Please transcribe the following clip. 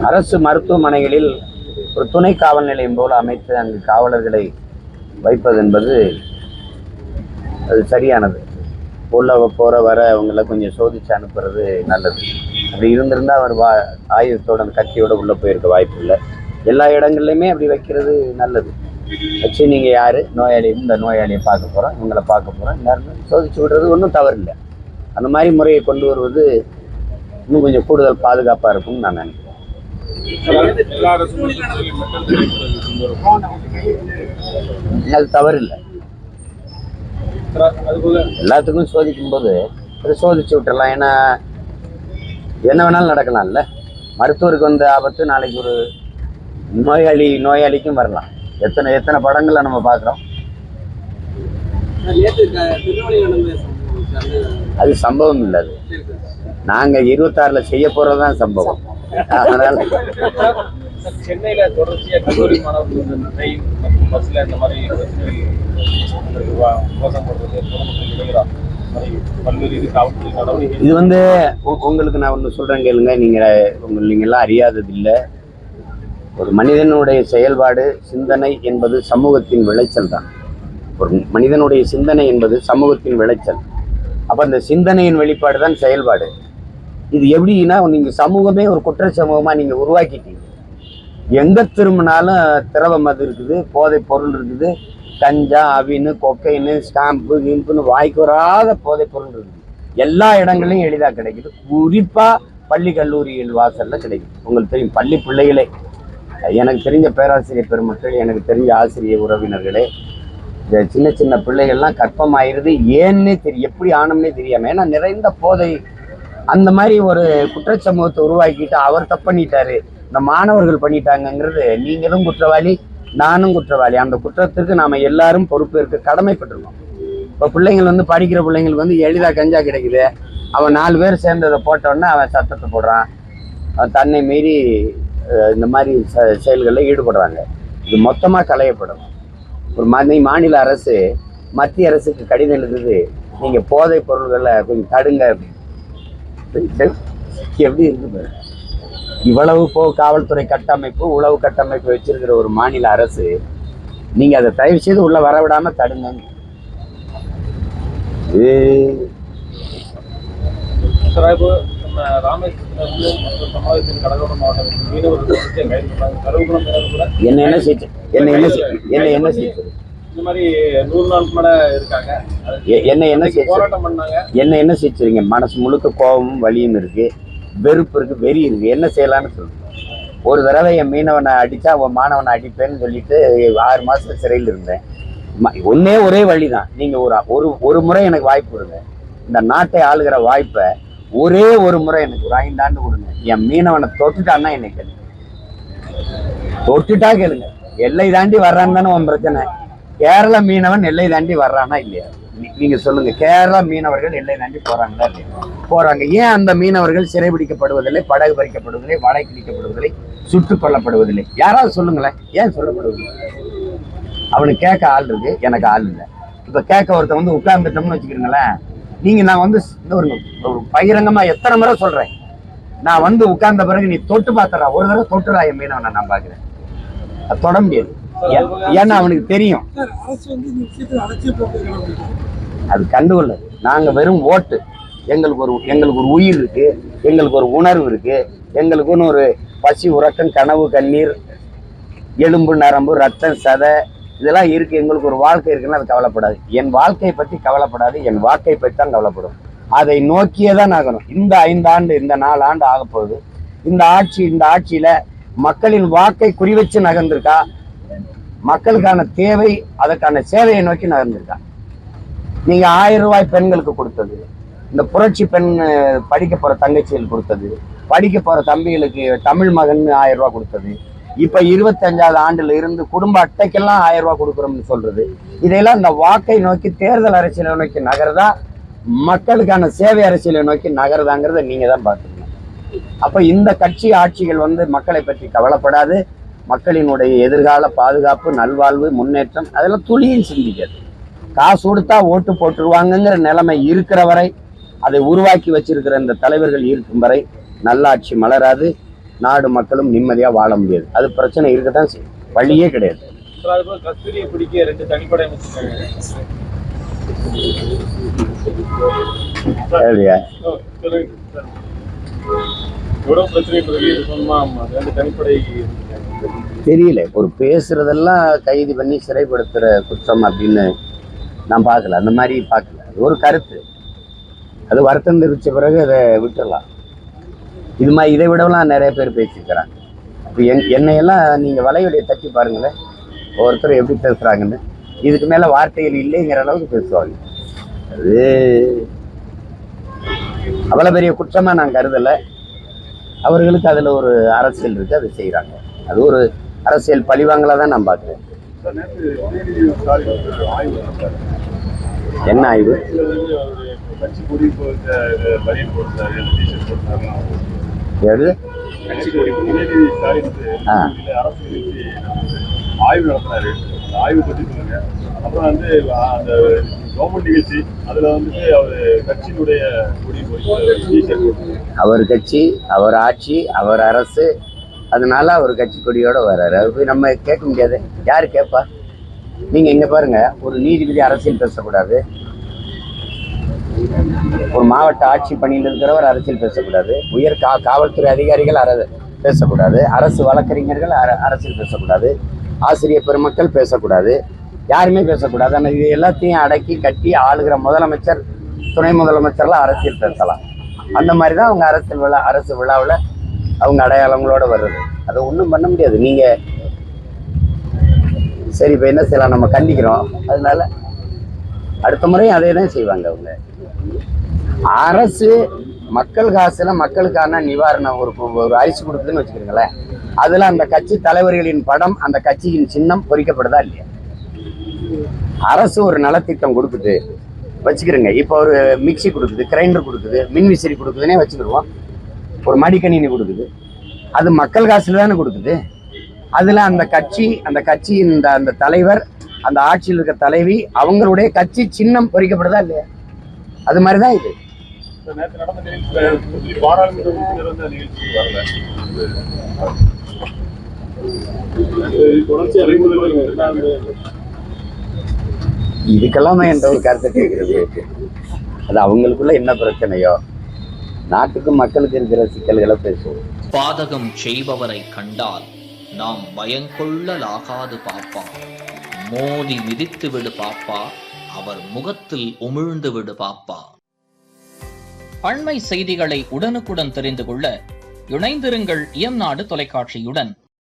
அரசு மருத்துவமனைகளில் ஒரு துணை காவல் நிலையம் போல அமைத்து அங்கு காவலர்களை வைப்பது என்பது அது சரியானது. உள்ள போற வர அவங்கள கொஞ்சம் சோதிச்சு அனுப்புறது நல்லது. அப்படி இருந்திருந்தா அவர் ஆயுதத்தோட அந்த கத்தியோட உள்ள போயிருக்க வாய்ப்பு இல்லை. எல்லா இடங்கள்லையுமே அப்படி வைக்கிறது நல்லது. வச்சு நீங்கள் யார் நோயாளி, இந்த நோயாளியை பார்க்க போகிறோம், இவங்களை பார்க்க போகிறோம், எல்லாருமே சோதிச்சு விடுறது ஒன்றும் தவறு இல்லை. அந்த மாதிரி முறையை கொண்டு வருவது இன்னும் கொஞ்சம் கூடுதல் பாதுகாப்பாக இருக்கும்னு நான் நினைக்கிறேன். அது தவறு இல்லை. எல்லாத்துக்கும் சோதிக்கும் போது அது சோதிச்சு விட்டுறலாம். ஏன்னா என்ன வேணாலும் நடக்கலாம்ல. மருத்துவருக்கு வந்த ஆபத்து நாளைக்கு ஒரு நோயாளிக்கும் வரலாம். எத்தனை படங்களை நம்ம பார்க்குறோம். அது சம்பவம் இல்லை. அது நாங்கள் 26ல் செய்ய போகிறதுதான் சம்பவம். அதனால சென்னையில தொடர்ச்சியா கல்லூரி மாணவர்கள் இந்த மாதிரி இது உங்களுக்கு நான் ஒன்று சொல்றேன் கேளுங்க. நீங்கெல்லாம் அறியாதது இல்லை. ஒரு மனிதனுடைய செயல்பாடு, சிந்தனை என்பது சமூகத்தின் விளைச்சல் தான். ஒரு மனிதனுடைய சிந்தனை என்பது சமூகத்தின் விளைச்சல். அப்ப அந்த சிந்தனையின் வெளிப்பாடு தான் செயல்பாடு. இது எப்படின்னா, நீங்க சமூகமே ஒரு குற்ற சமூகமா நீங்க உருவாக்கிட்டீங்க. எங்க திரும்பினாலும் திரவ மது இருக்குது, போதை பொருள் இருக்குது, கஞ்சா, அவின்னு, கொக்கைன்னு, ஸ்டாம்பு, கிம்புன்னு வாய்க்கு வராத போதை பொருள் இருக்குது. எல்லா இடங்களையும் எளிதாக கிடைக்குது. குறிப்பா பள்ளி கல்லூரிகள் வாசல்ல கிடைக்குது. உங்களுக்கு தெரியும், பள்ளி பிள்ளைகளே, எனக்கு தெரிஞ்ச பேராசிரியர் பெருமக்கள், எனக்கு தெரிஞ்ச ஆசிரியர் உறவினர்களே, இந்த சின்ன சின்ன பிள்ளைகள்லாம் கற்பமாயிருது. ஏன்னே தெரியும், எப்படி ஆனம்னே தெரியாம. ஏன்னா நிறைந்த போதை. அந்த மாதிரி ஒரு குற்ற சமூகத்தை உருவாக்கிட்டு அவர் தப்பு பண்ணிட்டாரு, இந்த மாணவர்கள் பண்ணிட்டாங்கிறது, நீங்களும் குற்றவாளி, நானும் குற்றவாளி. அந்த குற்றத்திற்கு நாம எல்லாரும் பொறுப்பேற்க கடமைப்பட்டிருக்கோம். இப்போ பிள்ளைங்கள் படிக்கிற பிள்ளைங்களுக்கு எளிதாக கஞ்சா கிடைக்குது. அவன் 4 பேர் சேர்ந்ததை போட்டோன்னா அவன் சத்தத்தை போடுறான். அவன் தன்னை மீறி இந்த மாதிரி செயல்களில் ஈடுபடுறாங்க. இது மொத்தமாக களையப்படும். ஒரு மாநில அரசு மத்திய அரசுக்கு கடிதம் எழுதுது, நீங்கள் போதைப் பொருள்களை கொஞ்சம் தடுங்க அப்படின்னு. எப்படி இருக்கு? இவ்வளவு காவல்துறை கட்டமைப்பு, உளவு கட்டமைப்பு வச்சிருக்கிற ஒரு மாநில அரசு, நீங்க அதை தயவு செய்து உள்ள வரவிடாம தடுங்க. என்ன செஞ்சுறீங்க? மனசு முழுக்க கோபமும் வலியும் இருக்கு, வெறுப்பு இருக்கு, வெறி இருக்கு. என்ன செய்யலான்னு சொல்லுங்க. ஒரு தடவை என் மீனவனை அடிச்சா அவன் மாணவனை அடிப்பேன்னு சொல்லிட்டு 6 மாசம் சிறையில் இருந்தேன். ஒரே வழிதான். நீங்க ஒரு முறை எனக்கு வாய்ப்பு கொடுங்க. இந்த நாட்டை ஆளுகிற வாய்ப்பை ஒரே ஒரு முறை எனக்கு ஒரு 5 ஆண்டு கொடுங்க. என் மீனவனை தொட்டுட்டான்னா என்னை கேளுங்க. தொட்டுட்டா கேளுங்க. எல்லை தாண்டி வர்றான்னு தானே உன் பிரச்சனை. கேரள மீனவன் எல்லை தாண்டி வர்றானா இல்லையா? நீங்க சொல்லுங்க. கேரள மீனவர்கள் எல்லை தாண்டி போறாங்களா இல்லையா? போறாங்க. ஏன் அந்த மீனவர்கள் சிறைபிடிக்கப்படுவதில்லை, படகு பறிக்கப்படுவதில்லை, வலை கிழிக்கப்படுவதில்லை, சுட்டுக் கொல்லப்படுவதில்லை? யாராவது சொல்லுங்களேன், ஏன் சொல்லப்படுவதில்லை? அவனுக்கு கேட்க ஆள் இருக்கு, எனக்கு ஆள் இல்லை. இப்ப கேட்க ஒருத்தன் உட்கார்ந்துட்டோம்னு வச்சுக்கிறீங்களேன். நீங்க நான் ஒரு பகிரங்கமா எத்தனை முறை சொல்றேன், நான் உட்கார்ந்த பிறகு நீ தொட்டு பாத்துறா, ஒரு தடவை தொட்டுறா என் மீனவனை நான் பாக்குறேன். அது தொட முடியாது. ஏன்னா அவனுக்கு தெரியும். அது கண்டுகொள்ள நாங்க வெறும் ஓட்டு. எங்களுக்கு ஒரு உயிர் இருக்கு, எங்களுக்கு ஒரு உணர்வு இருக்கு, எங்களுக்குன்னு ஒரு பசி, உறக்கம், கனவு, கண்ணீர், எலும்பு, நரம்பு, ரத்தம், சதை இதெல்லாம் இருக்கு. எங்களுக்கு ஒரு வாழ்க்கை இருக்குன்னா அது கவலைப்படாது. என் வாழ்க்கையை பற்றி கவலைப்படாது, என் வாழ்க்கையை பற்றி தான் கவலைப்படும். அதை நோக்கியே தான் ஆகணும். இந்த 5 ஆண்டு, இந்த 4 ஆண்டு ஆக போகுது. இந்த ஆட்சியில மக்களின் வாக்கை குறிவச்சு நகர்ந்திருக்கா? மக்களுக்கான தேவை, அதற்கான சேவையை நோக்கி நகர்ந்திருக்கா? நீங்க 1000 ரூபாய் பெண்களுக்கு கொடுத்தது, இந்த புரட்சி பெண் படிக்க போற தங்கச்சிகள் கொடுத்தது, படிக்க போற தம்பிகளுக்கு தமிழ் மகன் 1000 ரூபாய் கொடுத்தது, இப்ப 25வது ஆண்டுல இருந்து குடும்ப அட்டைக்கெல்லாம் 1000 ரூபாய் கொடுக்குறோம்னு சொல்றது, இதெல்லாம் இந்த வாக்கை நோக்கி, தேர்தல் அரசியலை நோக்கி நகர்தா, மக்களுக்கான சேவை அரசியலை நோக்கி நகர்தாங்கிறத நீங்க தான் பார்த்துக்கணும். அப்ப இந்த கட்சி ஆட்சிகள் மக்களை பற்றி கவலைப்படாது. மக்களினுடைய எதிர்கால பாதுகாப்பு, நல்வாழ்வு, முன்னேற்றம் அதெல்லாம் துளியும் சிந்திக்காது. காசு கொடுத்தா ஓட்டு போட்டுருவாங்கங்கிற நிலைமை இருக்கிற வரை, அதை உருவாக்கி வச்சிருக்கிற இந்த தலைவர்கள் இருக்கும் வரை நல்லாட்சி மலராது. நாடு மக்களும் நிம்மதியாக வாழ முடியாது. அது பிரச்சனை இருக்கத்தான் செய்யும், வழியே கிடையாது. அதுபோல் கஸ்தூரியை பிடிக்க 2 தனிப்படை அமைச்சிருக்காங்க. சரியா? எவ்வளவு பிரச்சனை பிறகு சொன்னா 2 தனிப்படை தெரியல. ஒரு பேசுறதெல்லாம் கைது பண்ணி சிறைப்படுத்துற குற்றம் அப்படின்னு நான் பார்க்கல, அந்த மாதிரி பார்க்கல. அது ஒரு கருத்து, அது வருத்தம் தெரிவிச்ச பிறகு அதை விட்டுடலாம். இது மாதிரி இதை விடலாம் நிறைய பேர் பேசியிருக்கிறாங்க. இப்போ என்னையெல்லாம் நீங்கள் வலையுடைய தட்டி பாருங்களேன், ஒவ்வொருத்தரும் எப்படி பேசுகிறாங்கன்னு. இதுக்கு மேலே வார்த்தைகள் இல்லைங்கிற அளவுக்கு பேசுவாங்க. அது அவ்வளோ பெரிய குற்றமாக நான் கருதலை. அவர்களுக்கு அதில் ஒரு அரசியல் இருக்குது, அதை செய்கிறாங்க. அது ஒரு அரசியல் பழிவாங்கலாக தான் நான் பார்க்குறேன். என்ன ஆய்வு? ஆய்வு நடத்தினாரு. ஆய்வு பற்றி சொல்லுங்க. அப்புறம் வந்து அந்த கவர்மெண்ட் நிகழ்ச்சி அதுல வந்துட்டு அவர் கட்சியினுடைய அவர் கட்சி, அவர் ஆட்சி, அவர் அரசு, அதனால அவர் கட்சி கொடியோட வர்றாரு. அது போய் நம்ம கேட்க முடியாது. யாரு கேட்பா? நீங்க இங்க பாருங்க, ஒரு நீதிபதி அரசியல் பேசக்கூடாது, ஒரு மாவட்ட ஆட்சி பணியில் இருக்கிறவர் அரசியல் பேசக்கூடாது, உயர் காவல்துறை அதிகாரிகள் பேசக்கூடாது, அரசு வழக்கறிஞர்கள் அரசியல் பேசக்கூடாது, ஆசிரியர் பெருமக்கள் பேசக்கூடாது, யாருமே பேசக்கூடாது. ஆனால் இது எல்லாத்தையும் அடக்கி கட்டி ஆளுகிற முதலமைச்சர், துணை முதலமைச்சர்லாம் அரசியல் பேசலாம். அந்த மாதிரி தான் அவங்க அரசு விழாவில் அவங்க அடையாளங்களோட வர்றது. அதை ஒன்றும் பண்ண முடியாது. நீங்கள் சரி இப்போ என்ன செய்யலாம், நம்ம கண்டிக்கிறோம், அதனால அடுத்த முறையும் அதே தான் செய்வாங்க. அவங்க அரசு மக்கள் காசுல மக்களுக்கான நிவாரணம் ஒரு அரிசி கொடுக்குதுன்னு வச்சுக்கிறீங்களேன், அதுல அந்த கட்சி தலைவர்களின் படம், அந்த கட்சியின் சின்னம் பொறிக்கப்படுதா இல்லையா? அரசு ஒரு நலத்திட்டம் கொடுக்குது வச்சுக்கிறோங்க. இப்போ ஒரு மிக்சி கொடுக்குது, கிரைண்டர் கொடுக்குது, மின்விசிறி கொடுக்குதுன்னே வச்சுக்கிடுவோம். ஒரு மடிக்கணினி கொடுக்குது, அது மக்கள் காசுல தானே கொடுக்குது. அதுல அந்த கட்சியின் அந்த தலைவர், அந்த ஆட்சியில் இருக்க தலைவி, அவங்களுடைய கட்சி சின்னம் பொறிக்கப்படுதா இல்லையா? அது மாதிரிதான் இது. இதுக்கெல்லாம் என்ற ஒரு கருத்தை கேட்கிறது. அது அவங்களுக்குள்ள என்ன பிரச்சனையோ, நாட்டுக்கும் மக்களுக்கு இருக்கிற சிக்கல்களை பேசுவோம். பாதகம் செய்பவரை கண்டால் நாம் பயங்கொள்ளலாகாது பாப்பா, மோதி மிதித்து விடு பாப்பா, அவர் முகத்தில் உமிழ்ந்து விடு பாப்பா. அண்மை செய்திகளை உடனுக்குடன் தெரிந்து கொள்ள இணைந்திருங்கள் இயம்நாடு தொலைக்காட்சியுடன்.